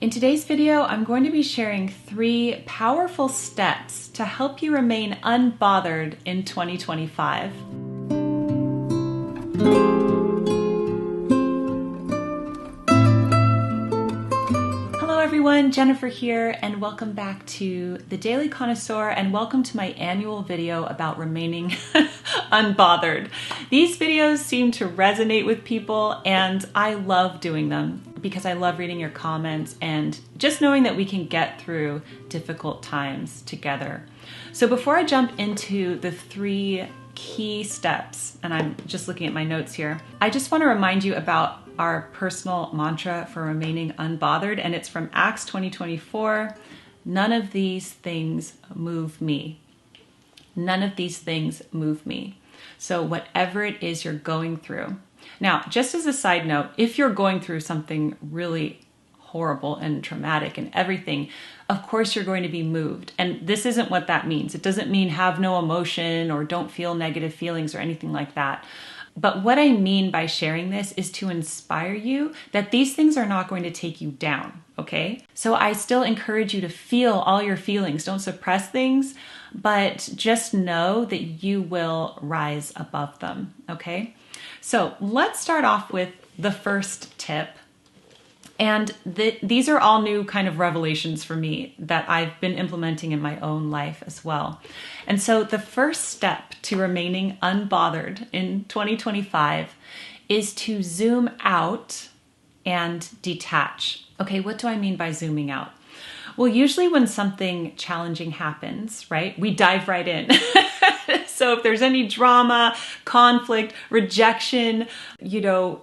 In today's video, I'm going to be sharing 3 powerful steps to help you remain unbothered in 2025. Hello everyone, Jennifer here, and welcome back to the Daily Connoisseur, and welcome to my annual video about remaining unbothered. These videos seem to resonate with people, and I love doing them because I love reading your comments and just knowing that we can get through difficult times together. So before I jump into the 3 key steps, and I'm just looking at my notes here, I just want to remind you about our personal mantra for remaining unbothered, and it's from Acts 20:24. None of these things move me. None of these things move me. So whatever it is you're going through. Now, just as a side note, if you're going through something really horrible and traumatic and everything, of course you're going to be moved. And this isn't what that means. It doesn't mean have no emotion or don't feel negative feelings or anything like that. But what I mean by sharing this is to inspire you that these things are not going to take you down, okay? So I still encourage you to feel all your feelings. Don't suppress things, but just know that you will rise above them, okay? So let's start off with the first tip. And these are all new kind of revelations for me that I've been implementing in my own life as well. And so the first step to remaining unbothered in 2025 is to zoom out and detach. Okay, what do I mean by zooming out? Well, usually when something challenging happens, right, we dive right in. So if there's any drama, conflict, rejection,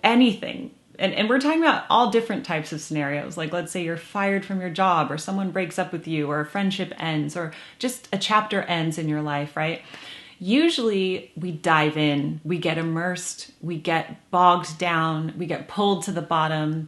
anything, and we're talking about all different types of scenarios. Like, let's say you're fired from your job, or someone breaks up with you, or a friendship ends, or just a chapter ends in your life, right? Usually we dive in, we get immersed, we get bogged down, we get pulled to the bottom.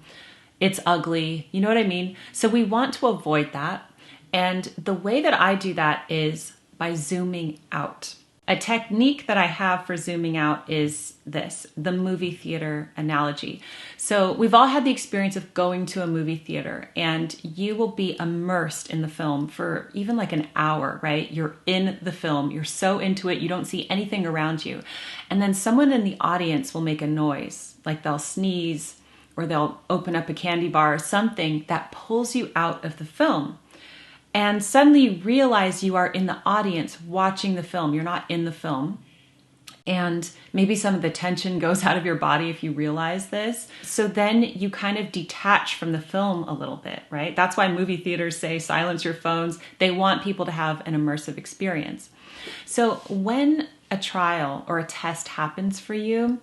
It's ugly. You know what I mean? So we want to avoid that. And the way that I do that is by zooming out. A technique that I have for zooming out is this, the movie theater analogy. So we've all had the experience of going to a movie theater, and you will be immersed in the film for even like an hour, right? You're in the film, you're so into it, you don't see anything around you. And then someone in the audience will make a noise, like they'll sneeze, or they'll open up a candy bar or something that pulls you out of the film. And suddenly you realize you are in the audience watching the film. You're not in the film. And maybe some of the tension goes out of your body if you realize this. So then you kind of detach from the film a little bit, right? That's why movie theaters say silence your phones. They want people to have an immersive experience. So when a trial or a test happens for you,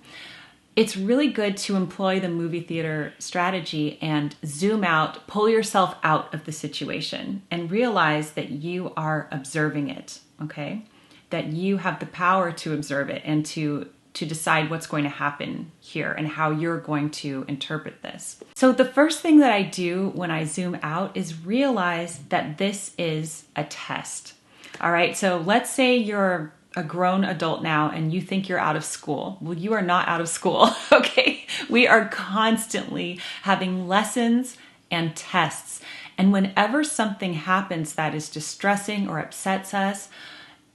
it's really good to employ the movie theater strategy and zoom out, pull yourself out of the situation and realize that you are observing it, okay? That you have the power to observe it and to decide what's going to happen here and how you're going to interpret this. So the first thing that I do when I zoom out is realize that this is a test. All right, so let's say you're a grown adult now and you think you're out of school. Well, you are not out of school, okay? We are constantly having lessons and tests. And whenever something happens that is distressing or upsets us,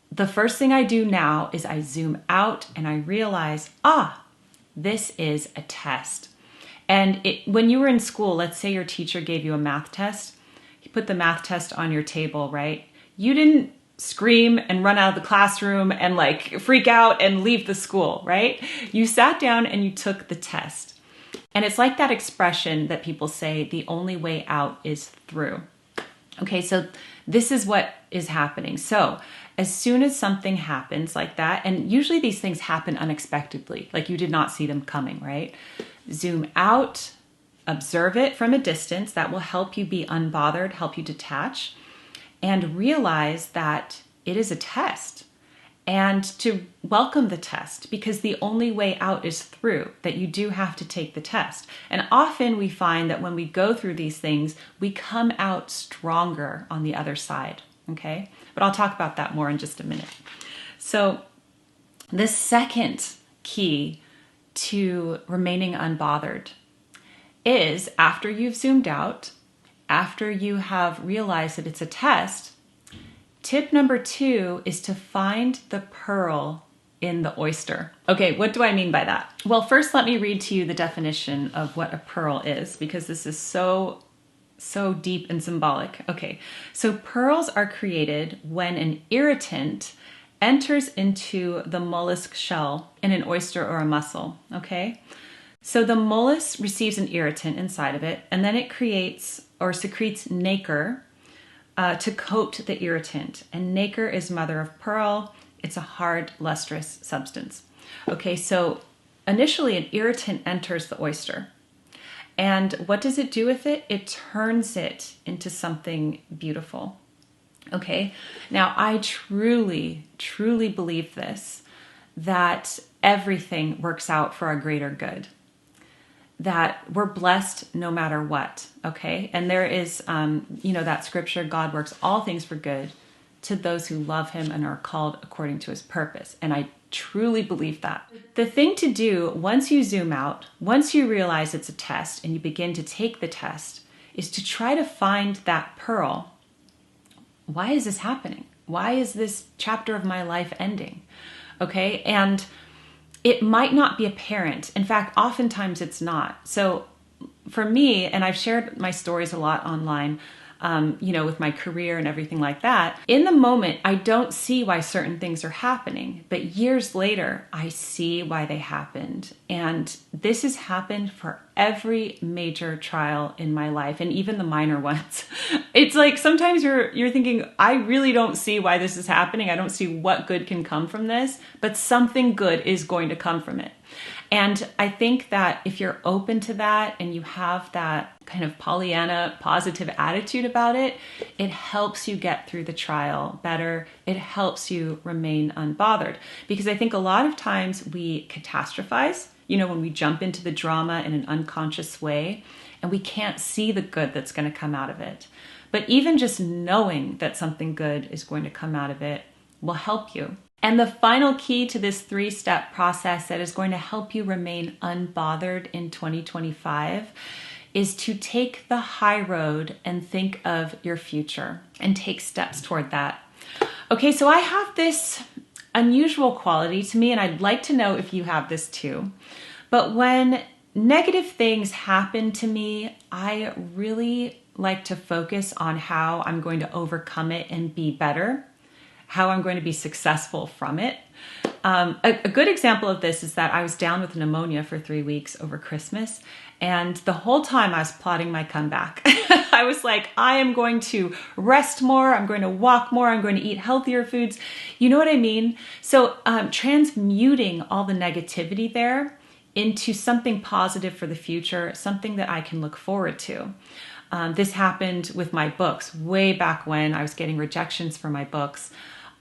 the first thing I do now is I zoom out and I realize, this is a test. And when you were in school, let's say your teacher gave you a math test. He put the math test on your table, right? You didn't scream and run out of the classroom and freak out and leave the school, right? You sat down and you took the test. And it's like that expression that people say, the only way out is through. Okay, so this is what is happening. So as soon as something happens like that, and usually these things happen unexpectedly, like you did not see them coming, right? Zoom out, observe it from a distance. That will help you be unbothered, help you detach, and realize that it is a test, and to welcome the test, because the only way out is through, that you do have to take the test. And often we find that when we go through these things, we come out stronger on the other side, okay? But I'll talk about that more in just a minute. So the second key to remaining unbothered is, after you've zoomed out after you have realized that it's a test, tip number 2 is to find the pearl in the oyster. Okay, what do I mean by that? Well, first let me read to you the definition of what a pearl is, because this is so deep and symbolic. Okay, so pearls are created when an irritant enters into the mollusk shell in an oyster or a mussel, okay? So the mollusk receives an irritant inside of it, and then it creates or secretes nacre to coat the irritant. And nacre is mother of pearl. It's a hard, lustrous substance. Okay, so initially an irritant enters the oyster. And what does it do with it? It turns it into something beautiful. Okay, now I truly believe this, that everything works out for our greater good, that we're blessed no matter what, okay? And there is, that scripture, God works all things for good to those who love him and are called according to his purpose. And I truly believe that. The thing to do once you zoom out, once you realize it's a test and you begin to take the test, is to try to find that pearl. Why is this happening? Why is this chapter of my life ending? Okay, and it might not be apparent. In fact, oftentimes it's not. So for me, and I've shared my stories a lot online, with my career and everything like that. In the moment, I don't see why certain things are happening, but years later, I see why they happened. And this has happened for every major trial in my life, and even the minor ones. It's like sometimes you're thinking, I really don't see why this is happening. I don't see what good can come from this, but something good is going to come from it. And I think that if you're open to that and you have that kind of Pollyanna positive attitude about it, it helps you get through the trial better. It helps you remain unbothered. Because I think a lot of times we catastrophize, when we jump into the drama in an unconscious way, and we can't see the good that's going to come out of it. But even just knowing that something good is going to come out of it will help you. And the final key to this 3-step process that is going to help you remain unbothered in 2025 is to take the high road and think of your future and take steps toward that. Okay, so I have this unusual quality to me, and I'd like to know if you have this too. But when negative things happen to me, I really like to focus on how I'm going to overcome it and be better, how I'm going to be successful from it. A good example of this is that I was down with pneumonia for 3 weeks over Christmas, and the whole time I was plotting my comeback. I was like, I am going to rest more, I'm going to walk more, I'm going to eat healthier foods. You know what I mean? So transmuting all the negativity there into something positive for the future, something that I can look forward to. This happened with my books way back when I was getting rejections for my books.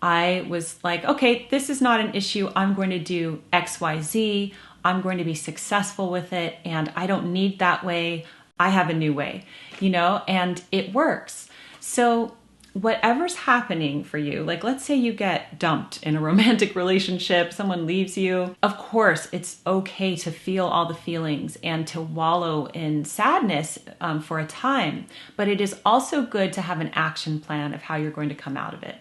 I was like, okay, this is not an issue. I'm going to do X, Y, Z. I'm going to be successful with it. And I don't need that way. I have a new way, and it works. So whatever's happening for you, like let's say you get dumped in a romantic relationship, someone leaves you. Of course, it's okay to feel all the feelings and to wallow in sadness for a time, but it is also good to have an action plan of how you're going to come out of it,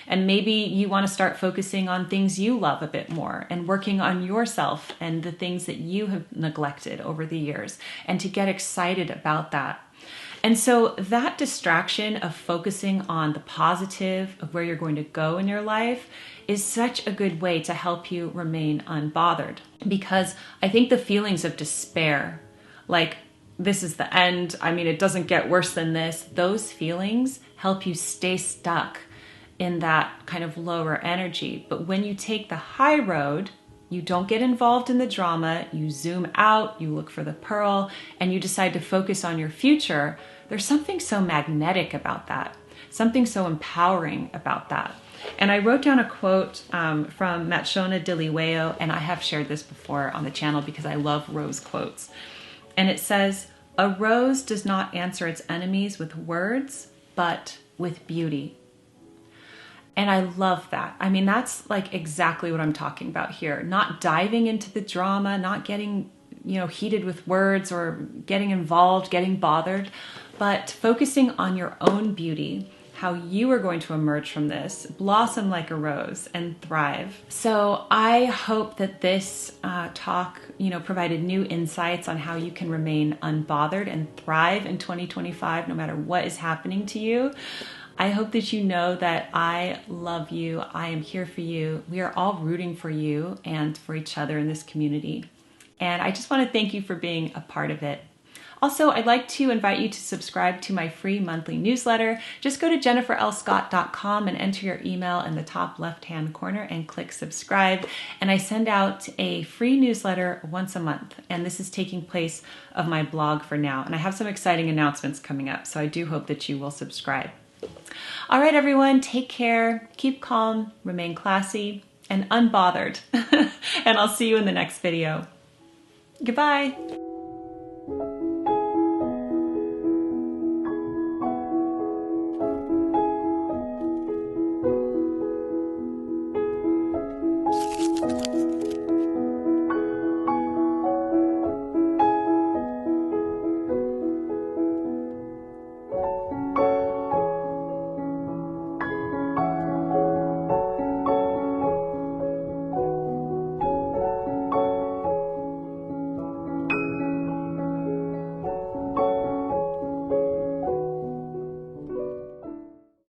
And maybe you want to start focusing on things you love a bit more and working on yourself and the things that you have neglected over the years, and to get excited about that. And so that distraction of focusing on the positive of where you're going to go in your life is such a good way to help you remain unbothered. Because I think the feelings of despair, like this is the end, it doesn't get worse than this, those feelings help you stay stuck in that kind of lower energy. But when you take the high road, you don't get involved in the drama, you zoom out, you look for the pearl, and you decide to focus on your future. There's something so magnetic about that, something so empowering about that. And I wrote down a quote from Matshona Diliweo, and I have shared this before on the channel because I love rose quotes. And it says, "A rose does not answer its enemies with words, but with beauty." And I love that. That's like exactly what I'm talking about here. Not diving into the drama, not getting, heated with words or getting involved, getting bothered, but focusing on your own beauty, how you are going to emerge from this, blossom like a rose, and thrive. So I hope that this talk, provided new insights on how you can remain unbothered and thrive in 2025, no matter what is happening to you. I hope that you know that I love you. I am here for you. We are all rooting for you and for each other in this community. And I just want to thank you for being a part of it. Also, I'd like to invite you to subscribe to my free monthly newsletter. Just go to jenniferlscott.com and enter your email in the top left-hand corner and click subscribe. And I send out a free newsletter once a month. And this is taking place of my blog for now. And I have some exciting announcements coming up, so I do hope that you will subscribe. All right, everyone, take care, keep calm, remain classy, and unbothered. And I'll see you in the next video. Goodbye.